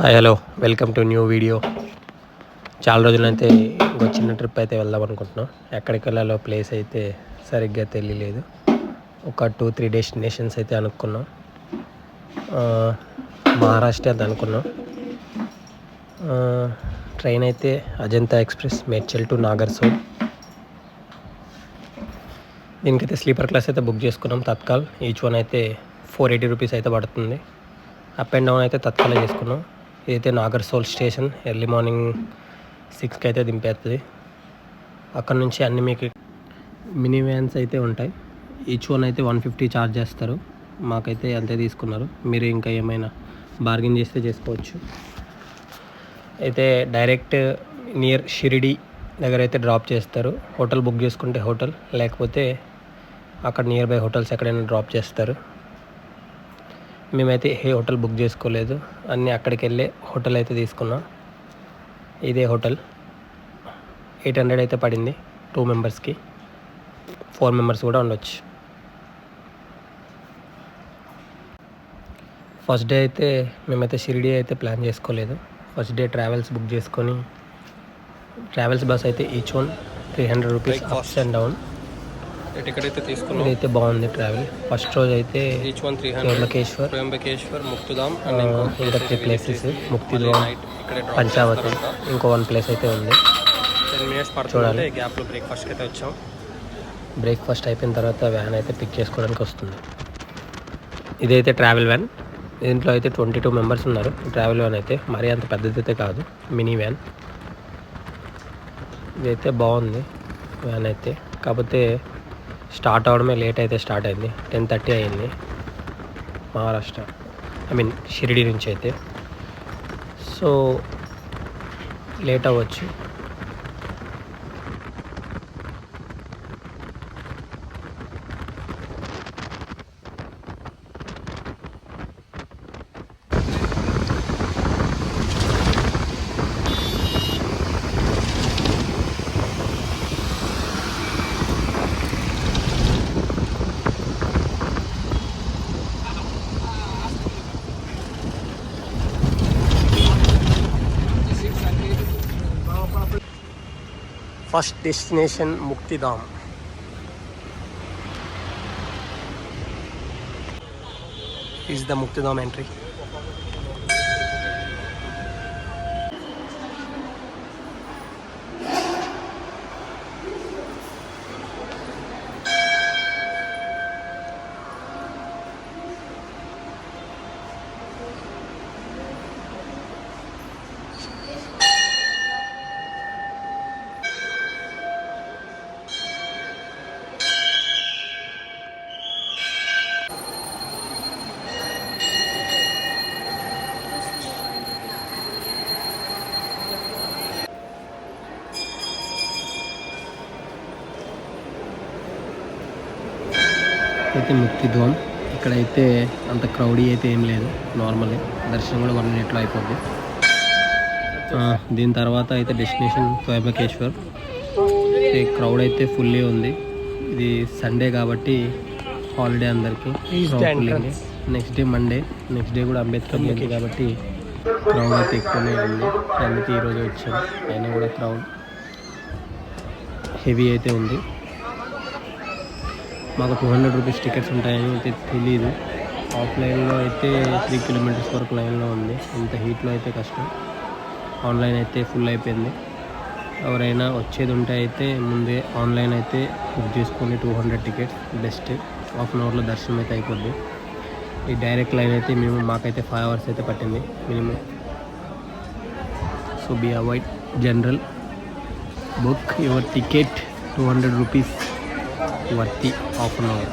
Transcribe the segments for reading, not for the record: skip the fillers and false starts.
Hi hello welcome to new video. చాలా రోజులైతే ఇంకో చిన్న ట్రిప్ అయితే వెళ్దాం అనుకుంటున్నాం. ఎక్కడికి వెళ్ళాలో ప్లేస్ అయితే సరిగ్గా తెలియలేదు. ఒక 2-3 డెస్టినేషన్స్ అయితే అనుకున్నాం. మహారాష్ట్ర అది అనుకున్నాం. ట్రైన్ అయితే అజంతా ఎక్స్ప్రెస్ మేడ్చల్ టు నాగర్సోల్. దీనికైతే స్లీపర్ క్లాస్ అయితే బుక్ చేసుకున్నాం. తత్కాల్ ఈచ్ వన్ అయితే 480 రూపీస్ అయితే పడుతుంది. అప్ అండ్ డౌన్ అయితే తత్కాలే చేసుకున్నాం. ఇదైతే నాగర్సోల్ స్టేషన్. ఎర్లీ మార్నింగ్ 6కి అయితే దింపేస్తుంది. అక్కడ నుంచి అన్ని మీకు మినీ వ్యాన్స్ అయితే ఉంటాయి. ఈచ్ వన్ అయితే 150 ఛార్జ్ చేస్తారు. మాకైతే అంతే తీసుకున్నారు. మీరు ఇంకా ఏమైనా బార్గెన్ చేస్తే చేసుకోవచ్చు. అయితే డైరెక్ట్ నియర్ షిరిడి దగ్గర అయితే డ్రాప్ చేస్తారు. హోటల్ బుక్ చేసుకుంటే హోటల్, లేకపోతే అక్కడ నియర్ బై హోటల్స్ ఎక్కడైనా డ్రాప్ చేస్తారు. మేమైతే ఏ హోటల్ బుక్ చేసుకోలేదు, అన్నీ అక్కడికి వెళ్ళే హోటల్ అయితే తీసుకున్నాం. ఇదే హోటల్ 800 అయితే పడింది 2 మెంబర్స్కి. 4 మెంబర్స్ కూడా ఉండొచ్చు. ఫస్ట్ డే అయితే మేమైతే షిరిడి అయితే ప్లాన్ చేసుకోలేదు. ఫస్ట్ డే ట్రావెల్స్ బుక్ చేసుకొని, ట్రావెల్స్ బస్ అయితే each one 300 rupees ups and down. Ticket అయితే తీసుకున్నాం. ఇదైతే బాగుంది ట్రావెల్. ఫస్ట్ రోజు అయితే త్రయంబకేశ్వర్, ముక్తిధామ్, ఇంకా 3 ప్లేసెస్. ముక్తిధామ్, పంచావతి, ఇంకో 1 ప్లేస్ అయితే ఉంది. 10 మినిట్స్ చూడాలి. గ్యాప్లో బ్రేక్ఫాస్ట్కి అయితే వచ్చాం. బ్రేక్ఫాస్ట్ అయిపోయిన తర్వాత వ్యాన్ అయితే పిక్ చేసుకోవడానికి వస్తుంది. ఇదైతే ట్రావెల్ వ్యాన్. దీంట్లో అయితే 22 మెంబర్స్ ఉన్నారు. ట్రావెల్ వ్యాన్ అయితే మరీ అంత పెద్దదైతే కాదు, మినీ వ్యాన్. ఇదైతే బాగుంది వ్యాన్ అయితే. కాకపోతే స్టార్ట్ అవడమే లేట్ అయితే స్టార్ట్ అయింది. 10:30 అయింది మహారాష్ట్ర, షిరిడి నుంచి అయితే. సో లేట్ అవ్వచ్చు. First destination Muktidham. Is the Muktidham entry. అయితే ముక్తిధామ్. ఇక్కడైతే అంత క్రౌడీ అయితే ఏం లేదు, నార్మల్లీ. దర్శనం కూడా 1 మినిట్లో అయిపోద్ది. దీని తర్వాత అయితే డెస్టినేషన్ త్రయంబకేశ్వర్. క్రౌడ్ అయితే ఫుల్లీ ఉంది. ఇది సండే కాబట్టి హాలిడే అందరికీ. Next day Monday. Next day కూడా అంబేద్కర్ జయంతి కాబట్టి క్రౌడ్ అయితే ఎక్కువనే ఉంది. అందుకే ఈరోజు వచ్చాం. అయినా కూడా క్రౌడ్ హెవీ అయితే ఉంది. మాకు 200 రూపీస్ టికెట్స్ ఉంటాయని అయితే తెలీదు. ఆఫ్లైన్లో అయితే 3 కిలోమీటర్స్ వరకు లైన్లో ఉంది. ఇంత హీట్లో అయితే కష్టం. ఆన్లైన్ అయితే ఫుల్ అయిపోయింది. ఎవరైనా వచ్చేది ఉంటే అయితే ముందే ఆన్లైన్ అయితే బుక్ చేసుకొని 200 టికెట్స్ బెస్ట్. హాఫ్ అన్ అవర్లో దర్శనం అయితే అయిపోద్ది. ఈ డైరెక్ట్ లైన్ అయితే మాకైతే 5 hours అయితే పట్టింది minimum. So be avoid general. Book your ticket 200 rupees worth half an hour.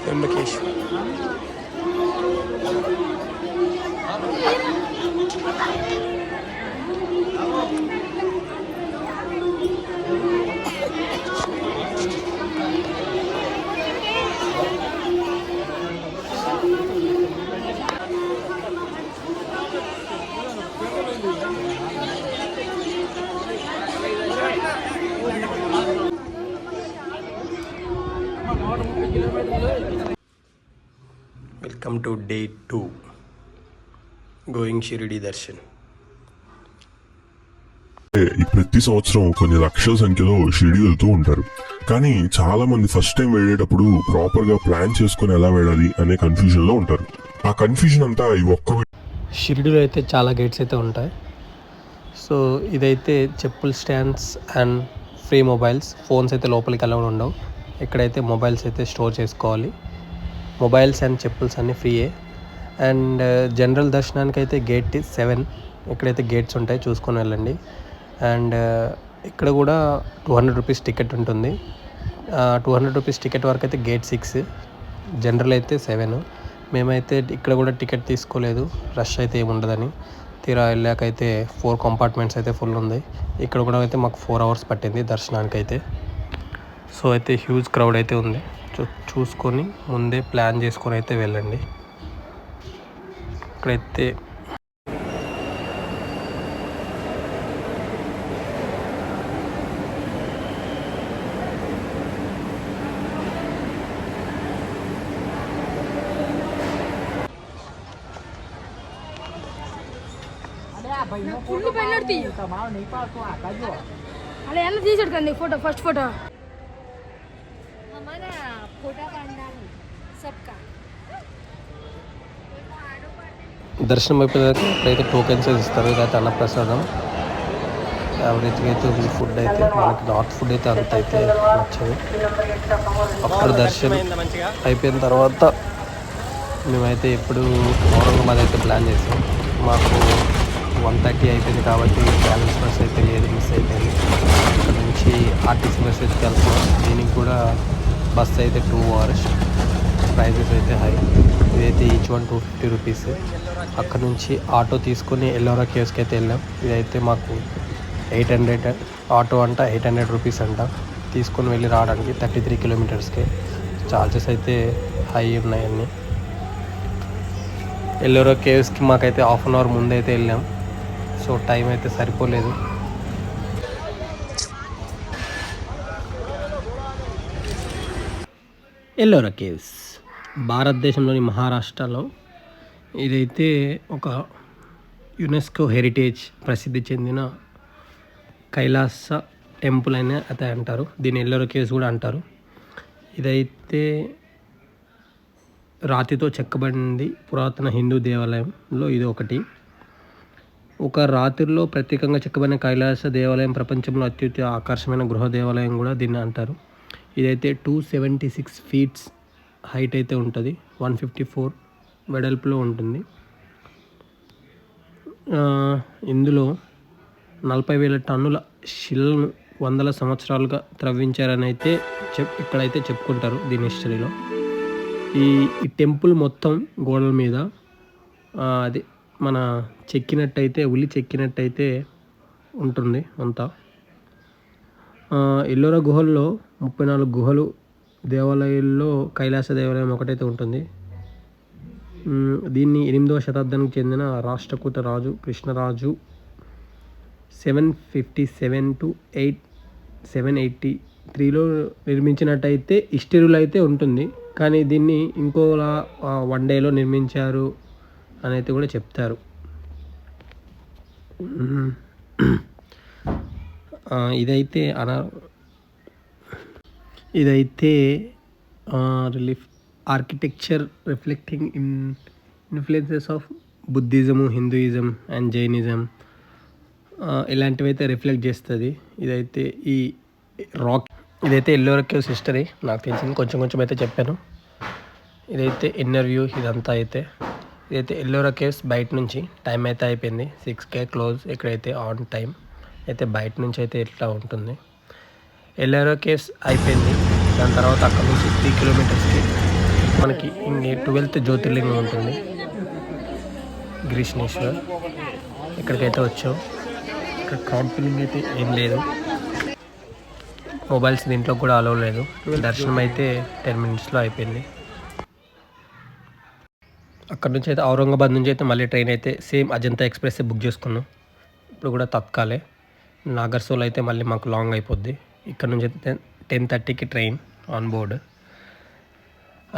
Trimbakeshwar. Welcome to day 2 going Shirdi darshan. ఈ ప్రతి సంవత్సరం కొన్ని లక్షల సంఖ్యలో షిరిడి వెళ్తూ ఉంటారు. కానీ చాలా మంది ఫస్ట్ టైం వెళ్ళేటప్పుడు ప్రాపర్ గా ప్లాన్ చేసుకుని ఎలా వెళ్ళాలి అనే కన్ఫ్యూజన్ లో ఉంటారు. ఆ కన్ఫ్యూజన్ అంతా ఈ ఒక్క షిరిడిలో అయితే చాలా గేట్స్ అయితే ఉంటాయి. సో ఇదైతే చెప్పుల్ stands and free mobiles, phones అయితే లోపలికి అలౌడ్ ఉండవు. ఇక్కడైతే మొబైల్స్ అయితే స్టోర్ చేసుకోవాలి. మొబైల్స్ అండ్ చెప్పుల్స్ అన్నీ ఫ్రీయే. అండ్ జనరల్ దర్శనానికి అయితే గేట్ 7, ఇక్కడైతే గేట్స్ ఉంటాయి, చూసుకొని వెళ్ళండి. అండ్ ఇక్కడ కూడా 200 రూపీస్ టికెట్ ఉంటుంది. 200 రూపీస్ టికెట్ వరకు అయితే గేట్ 6, జనరల్ అయితే 7. మేమైతే ఇక్కడ కూడా టికెట్ తీసుకోలేదు, రష్ అయితే ఏముండదని. తీరా వెళ్ళాకైతే 4 కంపార్ట్మెంట్స్ అయితే ఫుల్ ఉంది. ఇక్కడ కూడా అయితే మాకు 4 hours పట్టింది దర్శనానికి అయితే. సో అయితే హ్యూజ్ క్రౌడ్ అయితే ఉంది. చూసుకొని ముందే ప్లాన్ చేసుకొని అయితే వెళ్ళండి. ఇక్కడైతే फुल बैनर थी अरे यार टी शर्ट करने फोटो फर्स्ट फोटो हमारा फोटो करना है सबका దర్శనం అయిపోయాక ఇప్పుడైతే టోకెన్స్ ఇస్తారు. ఇదైతే అన్నప్రసాదం. యావరేజ్గా అయితే ఉంది ఫుడ్ అయితే. మనకి నార్త్ ఫుడ్ అయితే అంత అయితే నచ్చదు. అప్పుడు దర్శనం అయిపోయిన తర్వాత మేమైతే ఇప్పుడు ఔరంగాబాద్ అయితే ప్లాన్ చేసాం. మాకు 1:30 అయిపోయింది కాబట్టి ట్రావెల్స్ బస్ అయితే లేదు, మిస్ అయిపోయింది. ఇక్కడ నుంచి ఆర్టీసీ బస్ అయితే వెళ్తున్నాం. దీనికి కూడా బస్ అయితే 2 hours. ప్రైజెస్ అయితే హై. ఇదైతే ఈచ్ వన్ 250 రూపీస్. అక్కడ నుంచి ఆటో తీసుకొని ఎల్లోరా కేవ్స్కి అయితే వెళ్ళాం. ఇదైతే మాకు 800 ఆటో అంట, 800 రూపీస్ అంట. తీసుకొని వెళ్ళి రావడానికి 33 kilometers ఛార్జెస్ అయితే హై ఉన్నాయన్నీ. ఎల్లోరా కేవ్స్కి మాకైతే 1/2 hour ముందు అయితే వెళ్ళాం. సో టైం అయితే సరిపోలేదు. ఎల్లోరా కేవ్స్ భారతదేశంలోని మహారాష్ట్రలో ఇదైతే ఒక యునెస్కో హెరిటేజ్ ప్రసిద్ధి చెందిన కైలాస టెంపుల్ అని అయితే అంటారు. దీన్ని ఎల్లోరా కేవ్స్ కూడా అంటారు. ఇదైతే రాతితో చెక్కబడింది. పురాతన హిందూ దేవాలయంలో ఇది ఒకటి. ఒక రాత్రిలో ప్రత్యేకంగా చెక్కబడిన కైలాస దేవాలయం ప్రపంచంలో అత్యంత ఆకర్షమైన గృహ దేవాలయం కూడా దీన్ని అంటారు. ఇదైతే 276 feet హైట్ అయితే ఉంటుంది, 154 వెడల్పులో ఉంటుంది. ఇందులో 40,000 టన్నుల శిలను వందల సంవత్సరాలుగా త్రవ్వించారని అయితే ఇక్కడైతే చెప్పుకుంటారు దీని హిస్టరీలో. ఈ టెంపుల్ మొత్తం గోడల మీద అది మన ఉల్లి చెక్కినట్టయితే ఉంటుంది అంతా. ఎల్లోరా గుహల్లో 34 గుహలు. దేవాలయాల్లో కైలాస దేవాలయం ఒకటైతే ఉంటుంది. దీన్ని 8వ శతాబ్దానికి చెందిన రాష్ట్రకూట రాజు కృష్ణరాజు 757 to 783లో నిర్మించినట్టయితే హిస్టరీలో అయితే ఉంటుంది. కానీ దీన్ని ఇంకోలా 1 dayలో నిర్మించారు అని అయితే కూడా చెప్తారు. ఇదైతే relief architecture reflecting influences of Buddhism, Hinduism and Jainism ఇలాంటివి అయితే రిఫ్లెక్ట్ చేస్తుంది. ఇదైతే ఈ రాక్ ఇదైతే ఎల్లోరా కేవ్స్ హిస్టరీ నాకు తెలిసింది కొంచెం అయితే చెప్పాను. ఇదైతే ఇన్నర్ వ్యూ ఇదంతా అయితే. ఇదైతే ఎల్లోరా కేవ్స్ బయట నుంచి. టైం అయితే అయిపోయింది, 6 క్లోజ్. ఇక్కడైతే ఆన్ టైం అయితే బయట నుంచి అయితే ఇట్లా ఉంటుంది. ఎల్లోరా కేవ్స్ అయిపోయింది. దాని తర్వాత అక్కడ నుంచి 3 kilometers మనకి 12th జ్యోతిర్లింగం ఉంటుంది, గ్రీష్ణేశ్వర్. ఇక్కడికైతే వచ్చాం. ఇక్కడ క్రౌడ్ ఫీలింగ్ అయితే ఏం లేదు. మొబైల్స్ దీంట్లో కూడా అలౌ లేదు. దర్శనం అయితే 10 minutesలో అయిపోయింది. అక్కడ నుంచి అయితే ఔరంగాబాద్ నుంచి అయితే మళ్ళీ ట్రైన్ అయితే సేమ్ అజంతా ఎక్స్ప్రెస్ బుక్ చేసుకున్నాం. ఇప్పుడు కూడా తత్కాలే. నాగర్సోల్ అయితే మళ్ళీ మాకు లాంగ్ అయిపోద్ది. ఇక్కడ నుంచి అయితే 10:30కి ట్రైన్ ఆన్ బోర్డ్.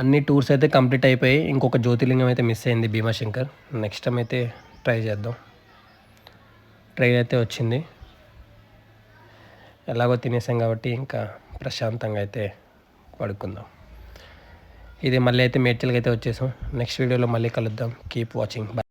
అన్ని టూర్స్ అయితే కంప్లీట్ అయిపోయి ఇంకొక జ్యోతిర్లింగం అయితే మిస్ అయింది, భీమాశంకర్. నెక్స్ట్ టైం అయితే ట్రై చేద్దాం. ట్రైన్ అయితే వచ్చింది, ఎలాగో తినేసాం కాబట్టి ఇంకా ప్రశాంతంగా అయితే పడుకుందాం. ఇది మళ్ళీ అయితే మేడ్చల్కి అయితే వచ్చేసాం. నెక్స్ట్ వీడియోలో మళ్ళీ కలుద్దాం. Keep watching.